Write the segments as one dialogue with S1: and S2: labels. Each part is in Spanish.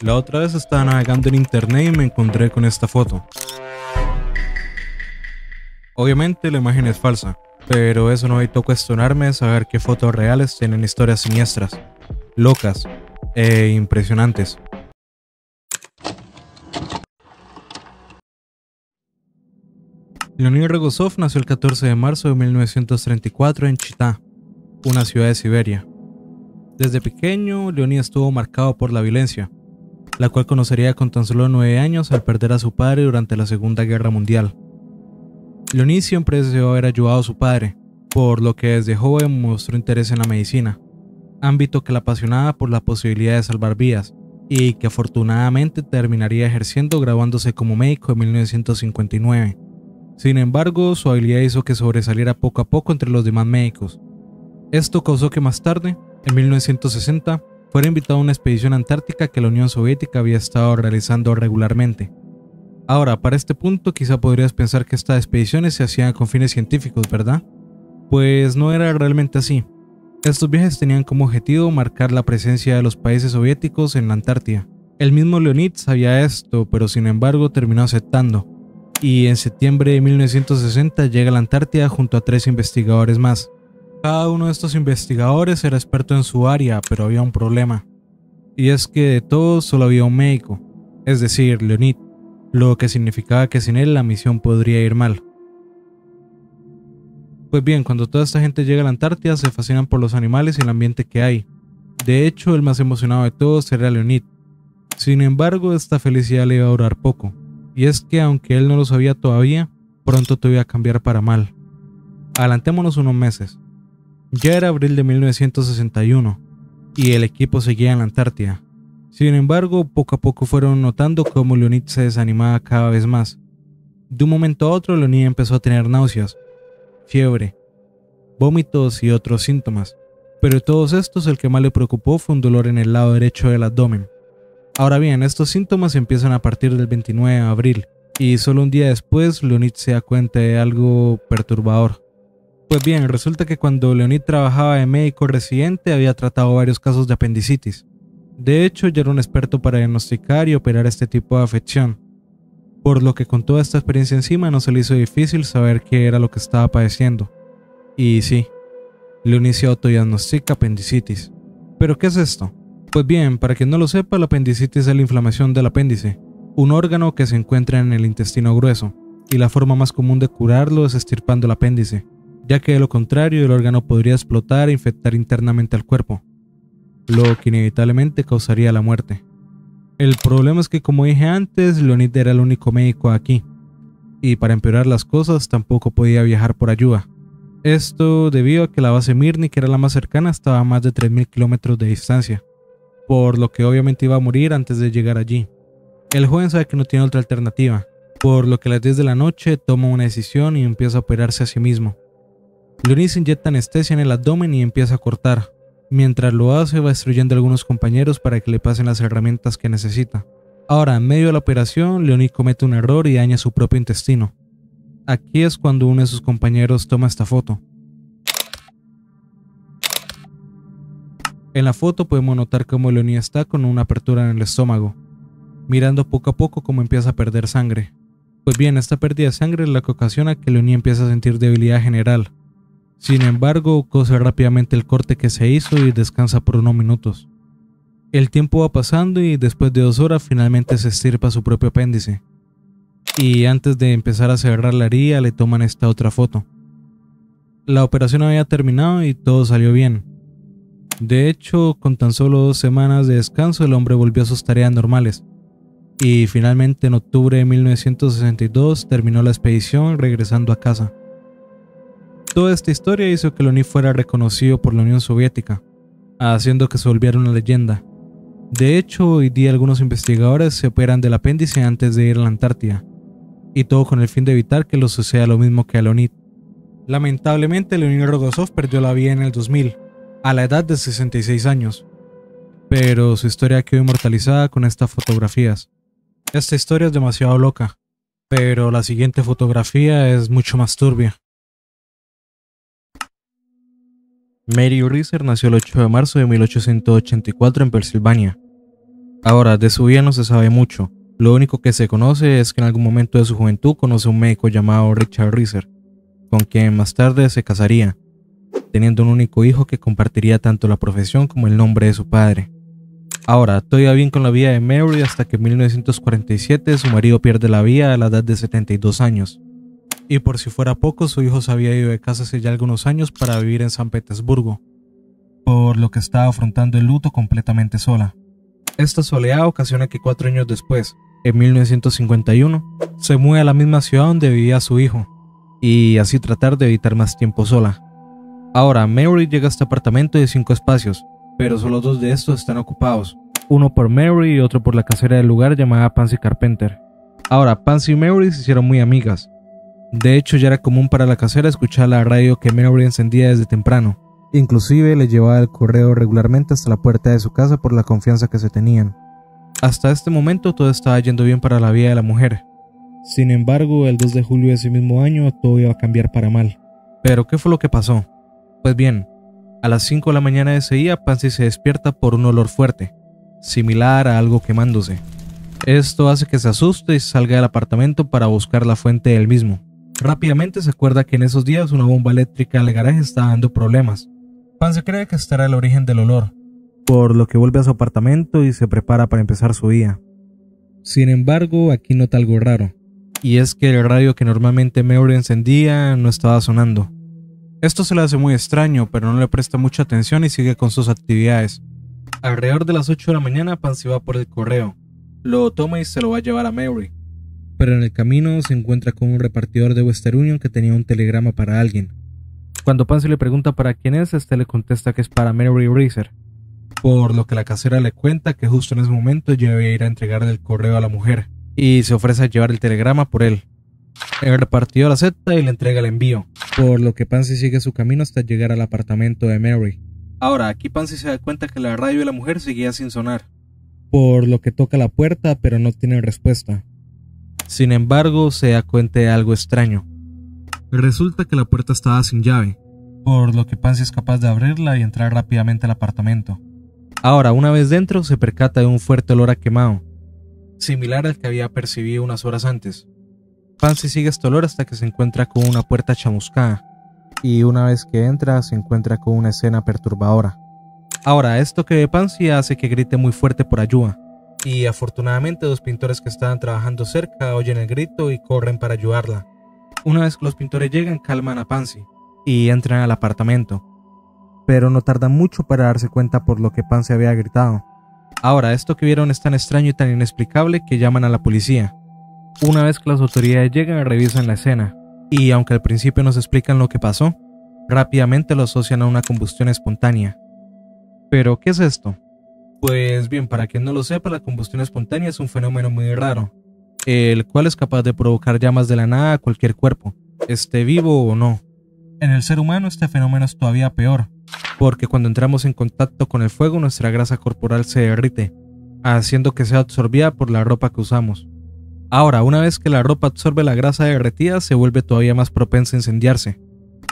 S1: La otra vez estaba navegando en internet y me encontré con esta foto. Obviamente la imagen es falsa, pero eso no evitó cuestionarme de saber qué fotos reales tienen historias siniestras, locas e impresionantes. Leonid Rogozov nació el 14 de marzo de 1934 en Chitá, una ciudad de Siberia. Desde pequeño, Leonid estuvo marcado por la violencia, la cual conocería con tan solo 9 años al perder a su padre durante la Segunda Guerra Mundial. Leonid siempre deseó haber ayudado a su padre, por lo que desde joven mostró interés en la medicina, ámbito que la apasionaba por la posibilidad de salvar vidas, y que afortunadamente terminaría ejerciendo graduándose como médico en 1959. Sin embargo, su habilidad hizo que sobresaliera poco a poco entre los demás médicos. Esto causó que más tarde, en 1960, fuera invitado a una expedición antártica que la Unión Soviética había estado realizando regularmente. Ahora, para este punto quizá podrías pensar que estas expediciones se hacían con fines científicos, ¿verdad? Pues no era realmente así. Estos viajes tenían como objetivo marcar la presencia de los países soviéticos en la Antártida. El mismo Leonid sabía esto, pero sin embargo terminó aceptando. Y en septiembre de 1960 llega a la Antártida junto a 3 investigadores más. Cada uno de estos investigadores era experto en su área, pero había un problema. Y es que de todos solo había un médico, es decir, Leonid, lo que significaba que sin él la misión podría ir mal. Pues bien, cuando toda esta gente llega a la Antártida se fascinan por los animales y el ambiente que hay. De hecho, el más emocionado de todos era Leonid. Sin embargo, esta felicidad le iba a durar poco. Y es que aunque él no lo sabía todavía, pronto todo iba a cambiar para mal. Adelantémonos unos meses. Ya era abril de 1961 y el equipo seguía en la Antártida. Sin embargo, poco a poco fueron notando cómo Leonid se desanimaba cada vez más. De un momento a otro, Leonid empezó a tener náuseas, fiebre, vómitos y otros síntomas. Pero de todos estos, el que más le preocupó fue un dolor en el lado derecho del abdomen. Ahora bien, estos síntomas empiezan a partir del 29 de abril y solo un día después Leonid se da cuenta de algo perturbador. Pues bien, resulta que cuando Leonid trabajaba de médico residente había tratado varios casos de apendicitis. De hecho, ya era un experto para diagnosticar y operar este tipo de afección, por lo que con toda esta experiencia encima no se le hizo difícil saber qué era lo que estaba padeciendo. Y sí, Leonid se autodiagnostica apendicitis. ¿Pero qué es esto? Pues bien, para quien no lo sepa, la apendicitis es la inflamación del apéndice, un órgano que se encuentra en el intestino grueso, y la forma más común de curarlo es extirpando el apéndice, ya que de lo contrario el órgano podría explotar e infectar internamente al cuerpo, lo que inevitablemente causaría la muerte. El problema es que, como dije antes, Leonid era el único médico aquí, y para empeorar las cosas tampoco podía viajar por ayuda. Esto debido a que la base Mirny, que era la más cercana, estaba a más de 3.000 kilómetros de distancia, por lo que obviamente iba a morir antes de llegar allí. El joven sabe que no tiene otra alternativa, por lo que a las 10 de la noche toma una decisión y empieza a operarse a sí mismo. Leonid se inyecta anestesia en el abdomen y empieza a cortar. Mientras lo hace, va destruyendo a algunos compañeros para que le pasen las herramientas que necesita. Ahora, en medio de la operación, Leonid comete un error y daña su propio intestino. Aquí es cuando uno de sus compañeros toma esta foto. En la foto podemos notar cómo Leonid está con una apertura en el estómago, mirando poco a poco cómo empieza a perder sangre. Pues bien, esta pérdida de sangre es la que ocasiona que Leonid empiece a sentir debilidad general. Sin embargo, cose rápidamente el corte que se hizo y descansa por unos minutos. El tiempo va pasando y después de 2 horas finalmente se extirpa su propio apéndice. Y antes de empezar a cerrar la herida le toman esta otra foto. La operación había terminado y todo salió bien. De hecho, con tan solo 2 semanas de descanso el hombre volvió a sus tareas normales. Y finalmente en octubre de 1962 terminó la expedición regresando a casa. Toda esta historia hizo que Leonid fuera reconocido por la Unión Soviética, haciendo que se volviera una leyenda. De hecho, hoy día algunos investigadores se operan del apéndice antes de ir a la Antártida, y todo con el fin de evitar que le suceda lo mismo que a Leonid. Lamentablemente, Leonid Rogozov perdió la vida en el 2000, a la edad de 66 años, pero su historia quedó inmortalizada con estas fotografías. Esta historia es demasiado loca, pero la siguiente fotografía es mucho más turbia. Mary Reeser nació el 8 de marzo de 1884 en Pensilvania. Ahora, de su vida no se sabe mucho. Lo único que se conoce es que en algún momento de su juventud conoce a un médico llamado Richard Reiser, con quien más tarde se casaría, teniendo un único hijo que compartiría tanto la profesión como el nombre de su padre. Ahora, todo iba bien con la vida de Mary hasta que en 1947 su marido pierde la vida a la edad de 72 años. Y por si fuera poco, su hijo se había ido de casa hace ya algunos años para vivir en San Petersburgo, por lo que estaba afrontando el luto completamente sola. Esta soledad ocasiona que 4 años después, en 1951, se mude a la misma ciudad donde vivía su hijo, y así tratar de evitar más tiempo sola. Ahora, Mary llega a este apartamento de 5 espacios, pero solo 2 de estos están ocupados, uno por Mary y otro por la casera del lugar llamada Pansy Carpenter. Ahora, Pansy y Mary se hicieron muy amigas. De hecho, ya era común para la casera escuchar la radio que Mary encendía desde temprano. Inclusive le llevaba el correo regularmente hasta la puerta de su casa por la confianza que se tenían. Hasta este momento todo estaba yendo bien para la vida de la mujer. Sin embargo, el 2 de julio de ese mismo año todo iba a cambiar para mal. ¿Pero qué fue lo que pasó? Pues bien, a las 5 de la mañana de ese día, Pansy se despierta por un olor fuerte, similar a algo quemándose. Esto hace que se asuste y salga del apartamento para buscar la fuente del mismo. Rápidamente se acuerda que en esos días una bomba eléctrica del garaje estaba dando problemas. Pansy cree que este era el origen del olor, por lo que vuelve a su apartamento y se prepara para empezar su día. Sin embargo, aquí nota algo raro, y es que el radio que normalmente Mary encendía no estaba sonando. Esto se le hace muy extraño, pero no le presta mucha atención y sigue con sus actividades. Alrededor de las 8 de la mañana, Pansy va por el correo, lo toma y se lo va a llevar a Mary. Pero en el camino se encuentra con un repartidor de Western Union que tenía un telegrama para alguien. Cuando Pansy le pregunta para quién es, este le contesta que es para Mary Reiser, por lo que la casera le cuenta que justo en ese momento ella debe ir a entregarle el correo a la mujer, y se ofrece a llevar el telegrama por él. El repartidor acepta y le entrega el envío, por lo que Pansy sigue su camino hasta llegar al apartamento de Mary. Ahora, aquí Pansy se da cuenta que la radio de la mujer seguía sin sonar, por lo que toca la puerta pero no tiene respuesta. Sin embargo, se da cuenta de algo extraño. Resulta que la puerta estaba sin llave, por lo que Pansy es capaz de abrirla y entrar rápidamente al apartamento. Ahora, una vez dentro, se percata de un fuerte olor a quemado, similar al que había percibido unas horas antes. Pansy sigue este olor hasta que se encuentra con una puerta chamuscada, y una vez que entra, se encuentra con una escena perturbadora. Ahora, esto que ve Pansy hace que grite muy fuerte por ayuda, y afortunadamente 2 pintores que estaban trabajando cerca oyen el grito y corren para ayudarla. Una vez que los pintores llegan, calman a Pansy y entran al apartamento, pero no tardan mucho para darse cuenta por lo que Pansy había gritado. Ahora, esto que vieron es tan extraño y tan inexplicable que llaman a la policía. Una vez que las autoridades llegan, revisan la escena, y aunque al principio no se explican lo que pasó, rápidamente lo asocian a una combustión espontánea. ¿Pero qué es esto? Pues bien, para quien no lo sepa, la combustión espontánea es un fenómeno muy raro, el cual es capaz de provocar llamas de la nada a cualquier cuerpo, esté vivo o no. En el ser humano este fenómeno es todavía peor, porque cuando entramos en contacto con el fuego nuestra grasa corporal se derrite, haciendo que sea absorbida por la ropa que usamos. Ahora, una vez que la ropa absorbe la grasa derretida, se vuelve todavía más propensa a incendiarse,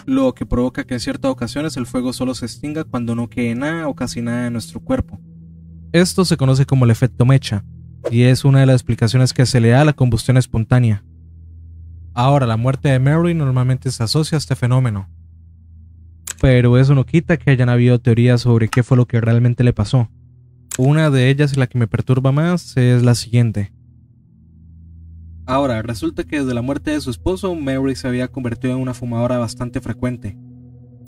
S1: lo que provoca que en ciertas ocasiones el fuego solo se extinga cuando no quede nada o casi nada de nuestro cuerpo. Esto se conoce como el efecto mecha, y es una de las explicaciones que se le da a la combustión espontánea. Ahora, la muerte de Mary normalmente se asocia a este fenómeno, pero eso no quita que hayan habido teorías sobre qué fue lo que realmente le pasó. Una de ellas, y la que me perturba más, es la siguiente. Ahora, resulta que desde la muerte de su esposo, Mary se había convertido en una fumadora bastante frecuente,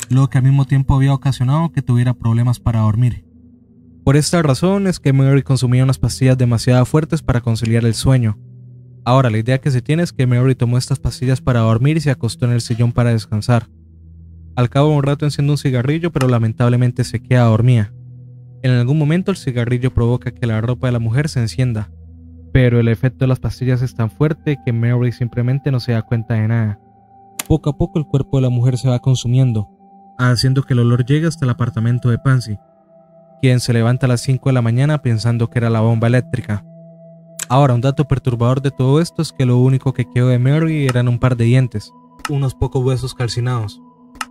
S1: lo que al mismo tiempo había ocasionado que tuviera problemas para dormir. Por esta razón es que Mary consumía unas pastillas demasiado fuertes para conciliar el sueño. Ahora, la idea que se tiene es que Mary tomó estas pastillas para dormir y se acostó en el sillón para descansar. Al cabo de un rato enciende un cigarrillo, pero lamentablemente se queda dormida. En algún momento el cigarrillo provoca que la ropa de la mujer se encienda, pero el efecto de las pastillas es tan fuerte que Mary simplemente no se da cuenta de nada. Poco a poco el cuerpo de la mujer se va consumiendo, haciendo que el olor llegue hasta el apartamento de Pansy, quien se levanta a las 5 de la mañana pensando que era la bomba eléctrica. Ahora, un dato perturbador de todo esto es que lo único que quedó de Mary eran un par de dientes, unos pocos huesos calcinados,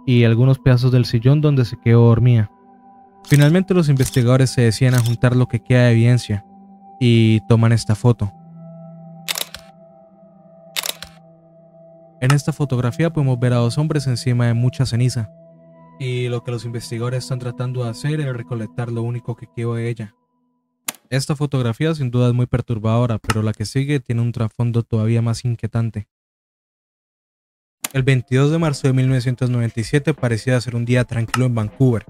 S1: y algunos pedazos del sillón donde se quedó dormida. Finalmente los investigadores se deciden a juntar lo que queda de evidencia, y toman esta foto. En esta fotografía podemos ver a dos hombres encima de mucha ceniza, y lo que los investigadores están tratando de hacer es recolectar lo único que quedó de ella. Esta fotografía sin duda es muy perturbadora, pero la que sigue tiene un trasfondo todavía más inquietante. El 22 de marzo de 1997 parecía ser un día tranquilo en Vancouver,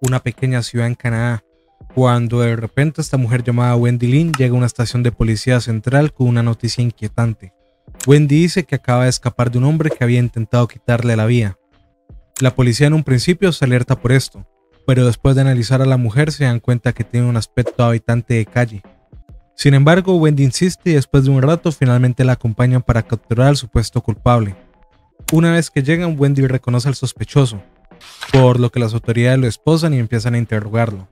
S1: una pequeña ciudad en Canadá, cuando de repente esta mujer llamada Wendy Lynn llega a una estación de policía central con una noticia inquietante. Wendy dice que acaba de escapar de un hombre que había intentado quitarle la vida. La policía en un principio se alerta por esto, pero después de analizar a la mujer se dan cuenta que tiene un aspecto de habitante de calle. Sin embargo, Wendy insiste y después de un rato finalmente la acompañan para capturar al supuesto culpable. Una vez que llegan, Wendy reconoce al sospechoso, por lo que las autoridades lo esposan y empiezan a interrogarlo.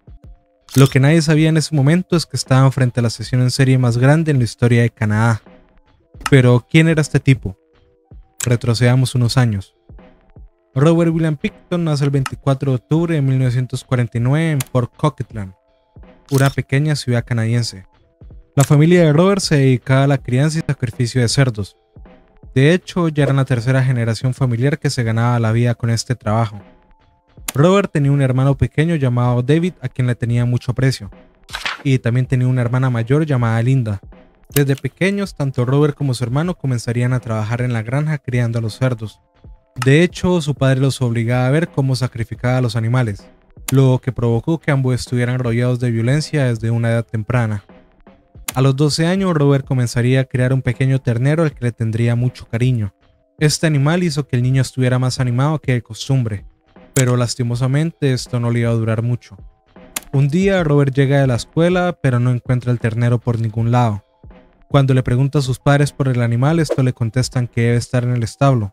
S1: Lo que nadie sabía en ese momento es que estaban frente a la asesino en serie más grande en la historia de Canadá. Pero, ¿quién era este tipo? Retrocedamos unos años. Robert William Picton nace el 24 de octubre de 1949 en Port Coquitlam, una pequeña ciudad canadiense. La familia de Robert se dedicaba a la crianza y sacrificio de cerdos. De hecho, ya era la tercera generación familiar que se ganaba la vida con este trabajo. Robert tenía un hermano pequeño llamado David, a quien le tenía mucho aprecio, y también tenía una hermana mayor llamada Linda. Desde pequeños, tanto Robert como su hermano comenzarían a trabajar en la granja criando a los cerdos. De hecho, su padre los obligaba a ver cómo sacrificaba a los animales, lo que provocó que ambos estuvieran rodeados de violencia desde una edad temprana. A los 12 años, Robert comenzaría a criar un pequeño ternero al que le tendría mucho cariño. Este animal hizo que el niño estuviera más animado que de costumbre, pero lastimosamente esto no le iba a durar mucho. Un día, Robert llega de la escuela, pero no encuentra el ternero por ningún lado. Cuando le pregunta a sus padres por el animal, esto le contestan que debe estar en el establo,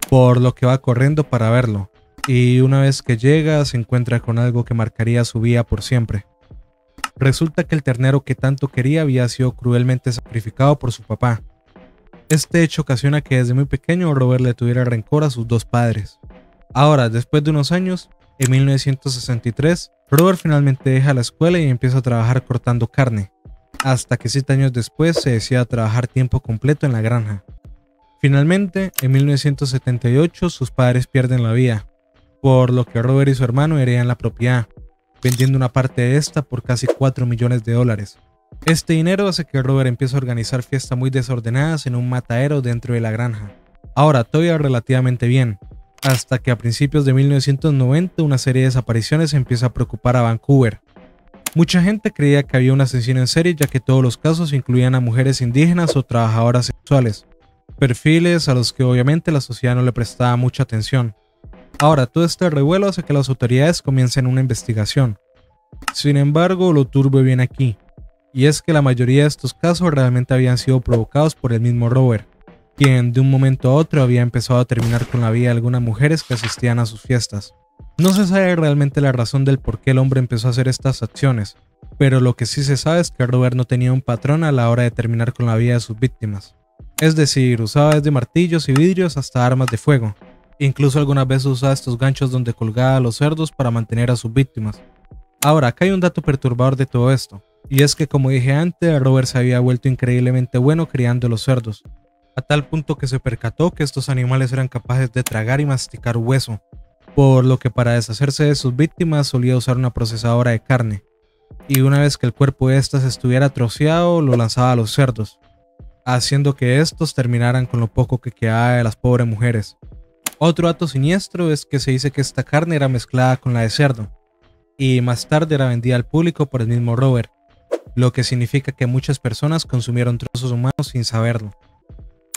S1: por lo que va corriendo para verlo, y una vez que llega se encuentra con algo que marcaría su vida por siempre. Resulta que el ternero que tanto quería había sido cruelmente sacrificado por su papá. Este hecho ocasiona que desde muy pequeño Robert le tuviera rencor a sus dos padres. Ahora, después de unos años, en 1963, Robert finalmente deja la escuela y empieza a trabajar cortando carne, hasta que 7 años después se decide a trabajar tiempo completo en la granja. Finalmente, en 1978 sus padres pierden la vida, por lo que Robert y su hermano heredan la propiedad, vendiendo una parte de esta por casi $4 millones. Este dinero hace que Robert empiece a organizar fiestas muy desordenadas en un matadero dentro de la granja. Ahora, todo iba relativamente bien, hasta que a principios de 1990 una serie de desapariciones empieza a preocupar a Vancouver. Mucha gente creía que había un asesino en serie, ya que todos los casos incluían a mujeres indígenas o trabajadoras sexuales, perfiles a los que obviamente la sociedad no le prestaba mucha atención. Ahora, todo este revuelo hace que las autoridades comiencen una investigación. Sin embargo, lo turbio viene aquí, y es que la mayoría de estos casos realmente habían sido provocados por el mismo Robert, quien de un momento a otro había empezado a terminar con la vida de algunas mujeres que asistían a sus fiestas. No se sabe realmente la razón del por qué el hombre empezó a hacer estas acciones, pero lo que sí se sabe es que Robert no tenía un patrón a la hora de terminar con la vida de sus víctimas. Es decir, usaba desde martillos y vidrios hasta armas de fuego. Incluso algunas veces usaba estos ganchos donde colgaba a los cerdos para mantener a sus víctimas. Ahora, acá hay un dato perturbador de todo esto, y es que como dije antes, Robert se había vuelto increíblemente bueno criando los cerdos, a tal punto que se percató que estos animales eran capaces de tragar y masticar hueso, por lo que para deshacerse de sus víctimas solía usar una procesadora de carne, y una vez que el cuerpo de estas estuviera troceado, lo lanzaba a los cerdos, haciendo que estos terminaran con lo poco que quedaba de las pobres mujeres. Otro dato siniestro es que se dice que esta carne era mezclada con la de cerdo, y más tarde era vendida al público por el mismo Robert, lo que significa que muchas personas consumieron trozos humanos sin saberlo.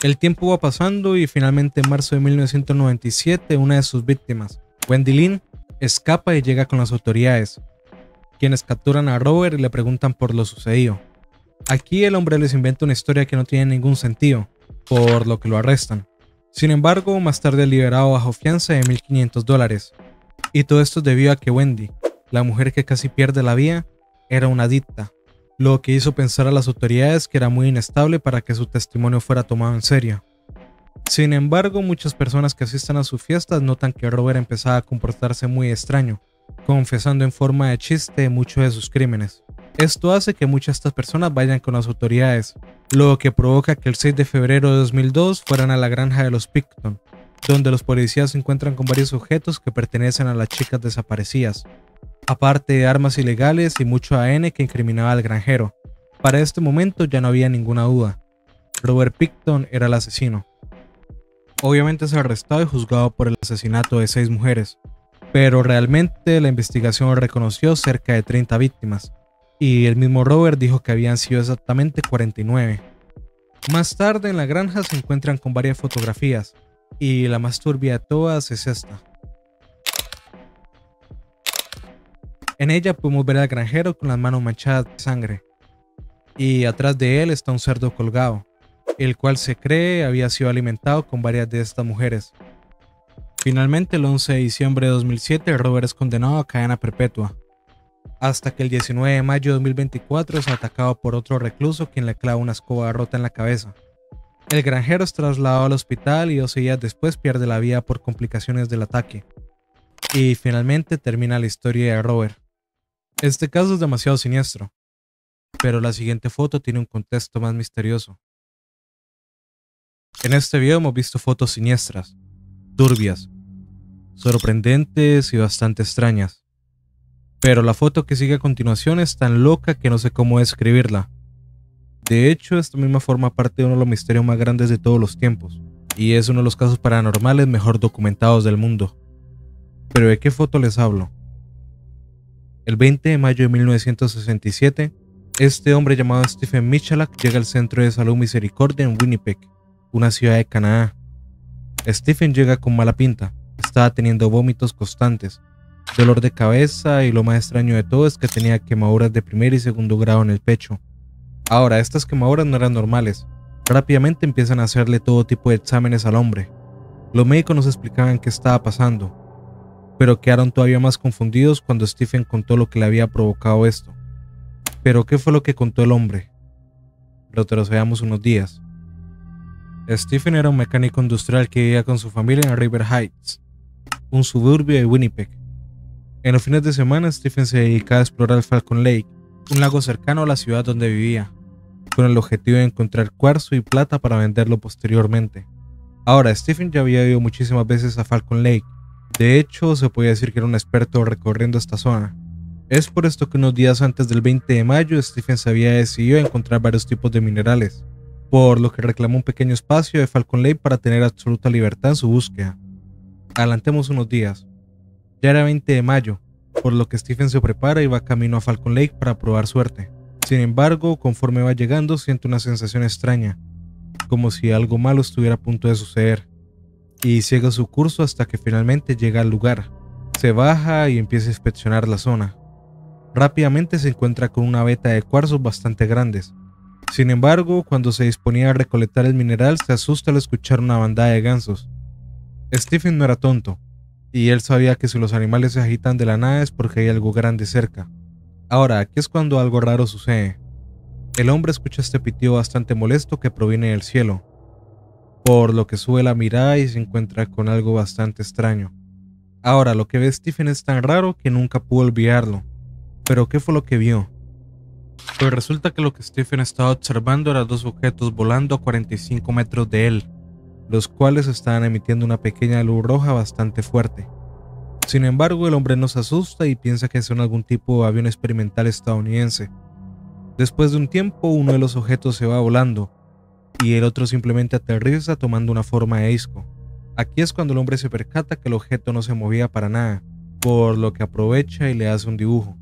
S1: El tiempo va pasando y finalmente en marzo de 1997 una de sus víctimas, Wendy Lynn, escapa y llega con las autoridades, quienes capturan a Robert y le preguntan por lo sucedido. Aquí el hombre les inventa una historia que no tiene ningún sentido, por lo que lo arrestan. Sin embargo, más tarde es liberado bajo fianza de $1,500. Y todo esto debido a que Wendy, la mujer que casi pierde la vida, era una adicta, lo que hizo pensar a las autoridades que era muy inestable para que su testimonio fuera tomado en serio. Sin embargo, muchas personas que asisten a sus fiestas notan que Robert empezaba a comportarse muy extraño, confesando en forma de chiste muchos de sus crímenes. Esto hace que muchas de estas personas vayan con las autoridades, lo que provoca que el 6 de febrero de 2002 fueran a la granja de los Picton, donde los policías se encuentran con varios objetos que pertenecen a las chicas desaparecidas, aparte de armas ilegales y mucho ADN que incriminaba al granjero. Para este momento ya no había ninguna duda. Robert Picton era el asesino. Obviamente es arrestado y juzgado por el asesinato de 6 mujeres, pero realmente la investigación reconoció cerca de 30 víctimas, y el mismo Robert dijo que habían sido exactamente 49. Más tarde en la granja se encuentran con varias fotografías, y la más turbia de todas es esta. En ella podemos ver al granjero con las manos manchadas de sangre, y atrás de él está un cerdo colgado, el cual se cree había sido alimentado con varias de estas mujeres. Finalmente, el 11 de diciembre de 2007, Robert es condenado a cadena perpetua, hasta que el 19 de mayo de 2024 es atacado por otro recluso quien le clava una escoba rota en la cabeza. El granjero es trasladado al hospital y 12 días después pierde la vida por complicaciones del ataque. Y finalmente termina la historia de Robert. Este caso es demasiado siniestro, pero la siguiente foto tiene un contexto más misterioso. En este video hemos visto fotos siniestras, turbias, sorprendentes y bastante extrañas. Pero la foto que sigue a continuación es tan loca que no sé cómo describirla. De hecho, esta misma forma parte de uno de los misterios más grandes de todos los tiempos, y es uno de los casos paranormales mejor documentados del mundo. Pero ¿de qué foto les hablo? El 20 de mayo de 1967, este hombre llamado Stephen Michalak llega al Centro de Salud Misericordia en Winnipeg, una ciudad de Canadá. Stephen llega con mala pinta, estaba teniendo vómitos constantes, dolor de cabeza y lo más extraño de todo es que tenía quemaduras de primer y segundo grado en el pecho. Ahora, estas quemaduras no eran normales. Rápidamente empiezan a hacerle todo tipo de exámenes al hombre. Los médicos nos explicaban qué estaba pasando, pero quedaron todavía más confundidos cuando Stephen contó lo que le había provocado esto. ¿Pero qué fue lo que contó el hombre? Retrocedamos unos días. Stephen era un mecánico industrial que vivía con su familia en River Heights, un suburbio de Winnipeg. En los fines de semana, Stephen se dedicaba a explorar Falcon Lake, un lago cercano a la ciudad donde vivía, con el objetivo de encontrar cuarzo y plata para venderlo posteriormente. Ahora, Stephen ya había ido muchísimas veces a Falcon Lake. De hecho, se podía decir que era un experto recorriendo esta zona. Es por esto que unos días antes del 20 de mayo, Stephen se había decidido a encontrar varios tipos de minerales, por lo que reclamó un pequeño espacio de Falcon Lake para tener absoluta libertad en su búsqueda. Adelantemos unos días. Ya era 20 de mayo, por lo que Stephen se prepara y va camino a Falcon Lake para probar suerte. Sin embargo, conforme va llegando, siente una sensación extraña, como si algo malo estuviera a punto de suceder, y sigue su curso hasta que finalmente llega al lugar. Se baja y empieza a inspeccionar la zona. Rápidamente se encuentra con una veta de cuarzos bastante grandes. Sin embargo, cuando se disponía a recolectar el mineral, se asusta al escuchar una bandada de gansos. Stephen no era tonto, y él sabía que si los animales se agitan de la nada es porque hay algo grande cerca. Ahora, aquí es cuando algo raro sucede. El hombre escucha este pitido bastante molesto que proviene del cielo, por lo que sube la mirada y se encuentra con algo bastante extraño. Ahora, lo que ve Stephen es tan raro que nunca pudo olvidarlo. ¿Pero qué fue lo que vio? Pues resulta que lo que Stephen estaba observando eran 2 objetos volando a 45 metros de él, los cuales estaban emitiendo una pequeña luz roja bastante fuerte. Sin embargo, el hombre no se asusta y piensa que son algún tipo de avión experimental estadounidense. Después de un tiempo, uno de los objetos se va volando, y el otro simplemente aterriza tomando una forma de disco. Aquí es cuando el hombre se percata que el objeto no se movía para nada, por lo que aprovecha y le hace un dibujo.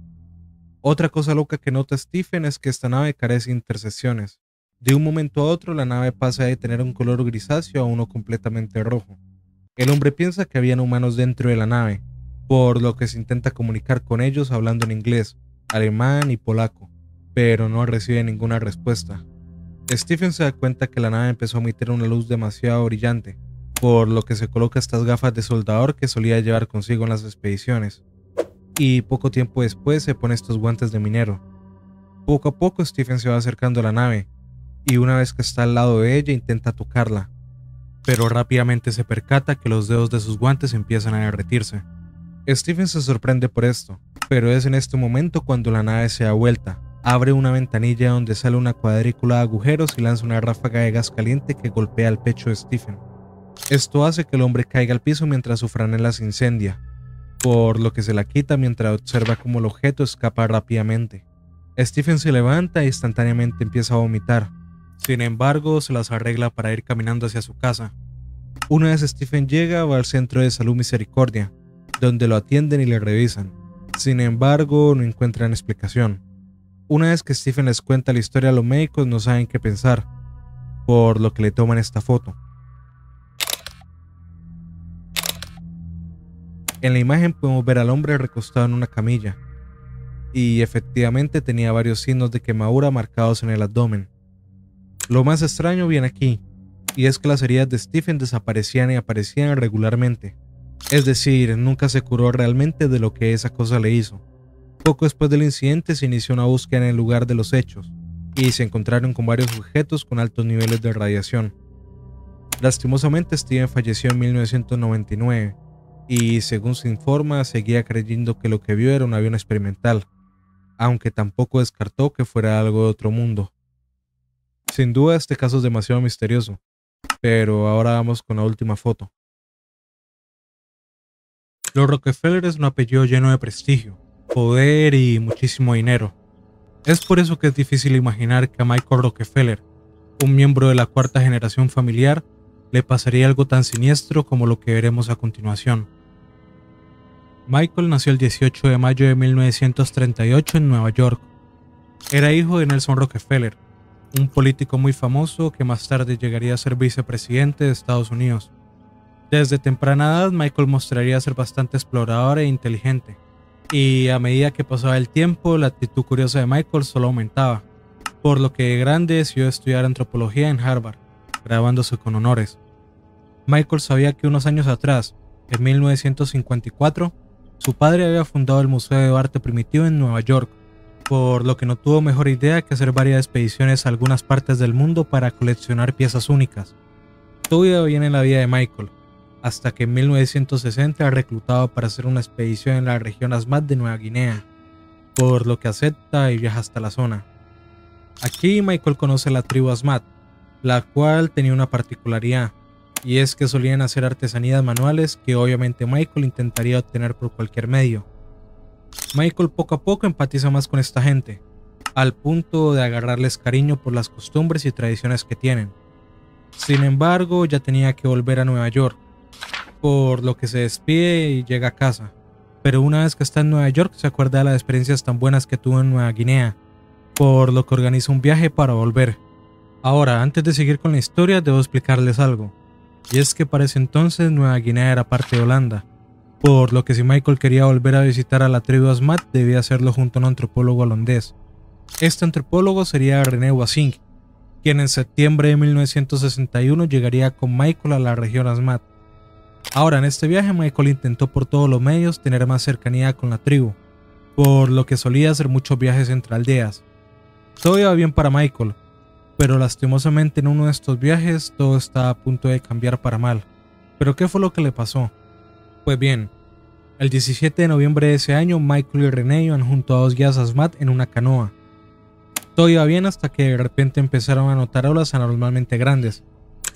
S1: Otra cosa loca que nota Stephen es que esta nave carece de intersecciones. De un momento a otro, la nave pasa de tener un color grisáceo a uno completamente rojo. El hombre piensa que habían humanos dentro de la nave, por lo que se intenta comunicar con ellos hablando en inglés, alemán y polaco, pero no recibe ninguna respuesta. Stephen se da cuenta que la nave empezó a emitir una luz demasiado brillante, por lo que se coloca estas gafas de soldador que solía llevar consigo en las expediciones, y poco tiempo después se pone estos guantes de minero. Poco a poco Stephen se va acercando a la nave, y una vez que está al lado de ella intenta tocarla, pero rápidamente se percata que los dedos de sus guantes empiezan a derretirse. Stephen se sorprende por esto, pero es en este momento cuando la nave se da vuelta, abre una ventanilla donde sale una cuadrícula de agujeros y lanza una ráfaga de gas caliente que golpea el pecho de Stephen. Esto hace que el hombre caiga al piso mientras su franela se incendia, por lo que se la quita mientras observa cómo el objeto escapa rápidamente. Stephen se levanta e instantáneamente empieza a vomitar. Sin embargo, se las arregla para ir caminando hacia su casa. Una vez Stephen llega, va al centro de salud Misericordia, donde lo atienden y le revisan. Sin embargo, no encuentran explicación. Una vez que Stephen les cuenta la historia a los médicos, no saben qué pensar, por lo que le toman esta foto. En la imagen podemos ver al hombre recostado en una camilla, y efectivamente tenía varios signos de quemadura marcados en el abdomen. Lo más extraño viene aquí, y es que las heridas de Stephen desaparecían y aparecían regularmente. Es decir, nunca se curó realmente de lo que esa cosa le hizo. Poco después del incidente se inició una búsqueda en el lugar de los hechos, y se encontraron con varios objetos con altos niveles de radiación. Lastimosamente, Stephen falleció en 1999, y según se informa, seguía creyendo que lo que vio era un avión experimental, aunque tampoco descartó que fuera algo de otro mundo. Sin duda este caso es demasiado misterioso, pero ahora vamos con la última foto. Los Rockefeller es un apellido lleno de prestigio, poder y muchísimo dinero. Es por eso que es difícil imaginar que a Michael Rockefeller, un miembro de la cuarta generación familiar, le pasaría algo tan siniestro como lo que veremos a continuación. Michael nació el 18 de mayo de 1938 en Nueva York. Era hijo de Nelson Rockefeller, un político muy famoso que más tarde llegaría a ser vicepresidente de Estados Unidos. Desde temprana edad, Michael mostraría ser bastante explorador e inteligente, y a medida que pasaba el tiempo, la actitud curiosa de Michael solo aumentaba, por lo que de grande decidió estudiar antropología en Harvard, graduándose con honores. Michael sabía que unos años atrás, en 1954, su padre había fundado el Museo de Arte Primitivo en Nueva York, por lo que no tuvo mejor idea que hacer varias expediciones a algunas partes del mundo para coleccionar piezas únicas. Todo iba bien en la vida de Michael, hasta que en 1960 era reclutado para hacer una expedición en la región Asmat de Nueva Guinea, por lo que acepta y viaja hasta la zona. Aquí Michael conoce a la tribu Asmat, la cual tenía una particularidad, y es que solían hacer artesanías manuales que obviamente Michael intentaría obtener por cualquier medio. Michael poco a poco empatiza más con esta gente, al punto de agarrarles cariño por las costumbres y tradiciones que tienen. Sin embargo, ya tenía que volver a Nueva York, por lo que se despide y llega a casa. Pero una vez que está en Nueva York se acuerda de las experiencias tan buenas que tuvo en Nueva Guinea, por lo que organiza un viaje para volver. Ahora, antes de seguir con la historia, debo explicarles algo. Y es que para ese entonces Nueva Guinea era parte de Holanda, por lo que si Michael quería volver a visitar a la tribu Asmat debía hacerlo junto a un antropólogo holandés. Este antropólogo sería René Wassink, quien en septiembre de 1961 llegaría con Michael a la región Asmat. Ahora, en este viaje Michael intentó por todos los medios tener más cercanía con la tribu, por lo que solía hacer muchos viajes entre aldeas. Todo iba bien para Michael, pero lastimosamente en uno de estos viajes todo estaba a punto de cambiar para mal. ¿Pero qué fue lo que le pasó? Pues bien, el 17 de noviembre de ese año Michael y René iban junto a dos guías Asmat en una canoa. Todo iba bien hasta que de repente empezaron a notar olas anormalmente grandes,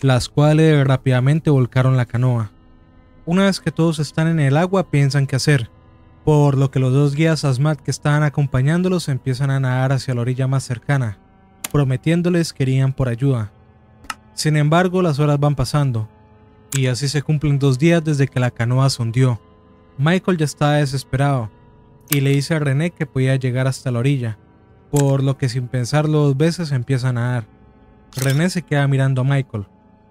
S1: las cuales rápidamente volcaron la canoa. Una vez que todos están en el agua piensan qué hacer, por lo que los dos guías Asmat que estaban acompañándolos empiezan a nadar hacia la orilla más cercana, prometiéndoles que irían por ayuda. Sin embargo, las horas van pasando, y así se cumplen 2 días desde que la canoa se hundió. Michael ya estaba desesperado, y le dice a René que podía llegar hasta la orilla, por lo que sin pensarlo 2 veces empieza a nadar. René se queda mirando a Michael,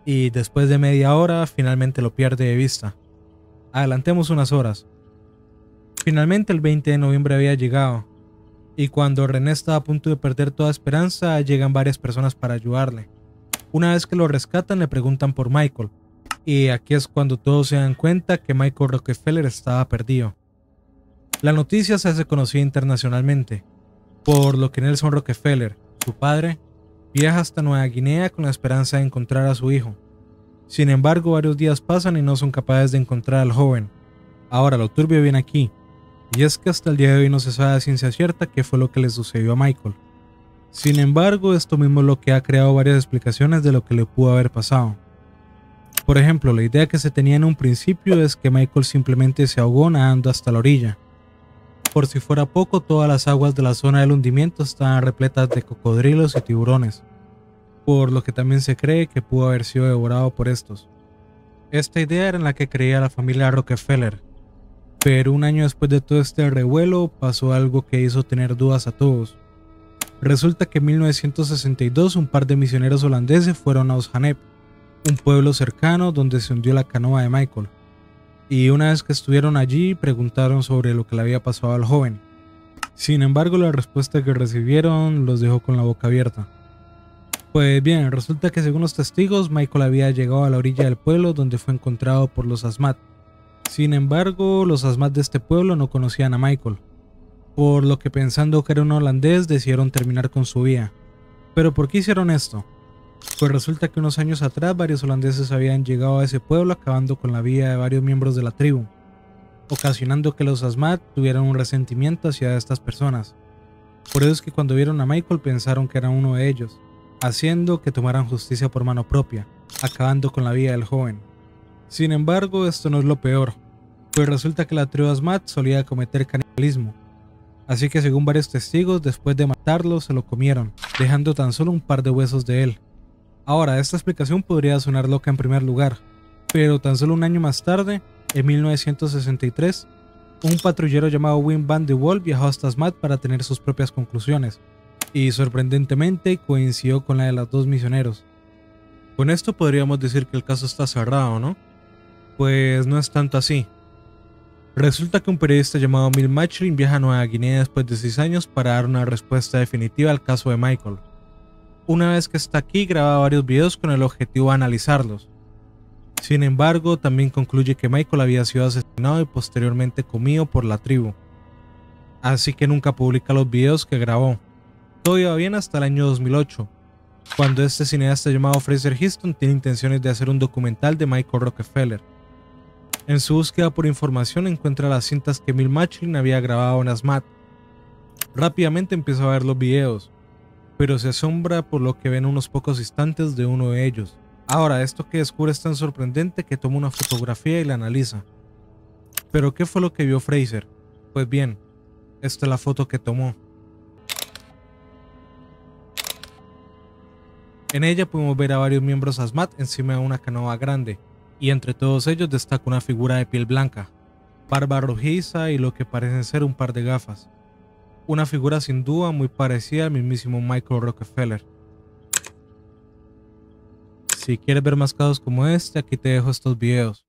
S1: y después de media hora finalmente lo pierde de vista. Adelantemos unas horas. Finalmente el 20 de noviembre había llegado, y cuando René estaba a punto de perder toda esperanza, llegan varias personas para ayudarle. Una vez que lo rescatan le preguntan por Michael, y aquí es cuando todos se dan cuenta que Michael Rockefeller estaba perdido. La noticia se hace conocida internacionalmente, por lo que Nelson Rockefeller, su padre, viaja hasta Nueva Guinea con la esperanza de encontrar a su hijo. Sin embargo, varios días pasan y no son capaces de encontrar al joven. Ahora lo turbio viene aquí, y es que hasta el día de hoy no se sabe a ciencia cierta qué fue lo que le sucedió a Michael. Sin embargo, esto mismo es lo que ha creado varias explicaciones de lo que le pudo haber pasado. Por ejemplo, la idea que se tenía en un principio es que Michael simplemente se ahogó nadando hasta la orilla. Por si fuera poco, todas las aguas de la zona del hundimiento estaban repletas de cocodrilos y tiburones, por lo que también se cree que pudo haber sido devorado por estos. Esta idea era en la que creía la familia Rockefeller, pero un año después de todo este revuelo pasó algo que hizo tener dudas a todos. Resulta que en 1962 un par de misioneros holandeses fueron a Osjanep, un pueblo cercano donde se hundió la canoa de Michael, y una vez que estuvieron allí preguntaron sobre lo que le había pasado al joven. Sin embargo, la respuesta que recibieron los dejó con la boca abierta. Pues bien, resulta que según los testigos, Michael había llegado a la orilla del pueblo donde fue encontrado por los Asmat. Sin embargo, los Asmat de este pueblo no conocían a Michael, por lo que pensando que era un holandés decidieron terminar con su vida. ¿Pero por qué hicieron esto? Pues resulta que unos años atrás varios holandeses habían llegado a ese pueblo acabando con la vida de varios miembros de la tribu, ocasionando que los Asmat tuvieran un resentimiento hacia estas personas. Por eso es que cuando vieron a Michael pensaron que era uno de ellos, haciendo que tomaran justicia por mano propia, acabando con la vida del joven. Sin embargo, esto no es lo peor, pues resulta que la tribu Asmat solía cometer canibalismo, así que según varios testigos, después de matarlo se lo comieron, dejando tan solo un par de huesos de él. Ahora, esta explicación podría sonar loca en primer lugar, pero tan solo un año más tarde, en 1963, un patrullero llamado Wim van de Wol viajó hasta Asmat para tener sus propias conclusiones, y sorprendentemente coincidió con la de los dos misioneros. Con esto podríamos decir que el caso está cerrado, ¿no? Pues no es tanto así. Resulta que un periodista llamado Bill Machlin viaja a Nueva Guinea después de 6 años para dar una respuesta definitiva al caso de Michael. Una vez que está aquí, graba varios videos con el objetivo de analizarlos. Sin embargo, también concluye que Michael había sido asesinado y posteriormente comido por la tribu. Así que nunca publica los videos que grabó. Todo iba bien hasta el año 2008, cuando este cineasta llamado Fraser Heston tiene intenciones de hacer un documental de Michael Rockefeller. En su búsqueda por información encuentra las cintas que Bill Machlin había grabado en Asmat. Rápidamente empieza a ver los videos, pero se asombra por lo que ven unos pocos instantes de uno de ellos. Ahora, esto que descubre es tan sorprendente que toma una fotografía y la analiza. ¿Pero qué fue lo que vio Fraser? Pues bien, esta es la foto que tomó. En ella podemos ver a varios miembros Asmat encima de una canoa grande, y entre todos ellos destaca una figura de piel blanca, barba rojiza y lo que parecen ser un par de gafas. Una figura sin duda muy parecida al mismísimo Michael Rockefeller. Si quieres ver más casos como este, aquí te dejo estos videos.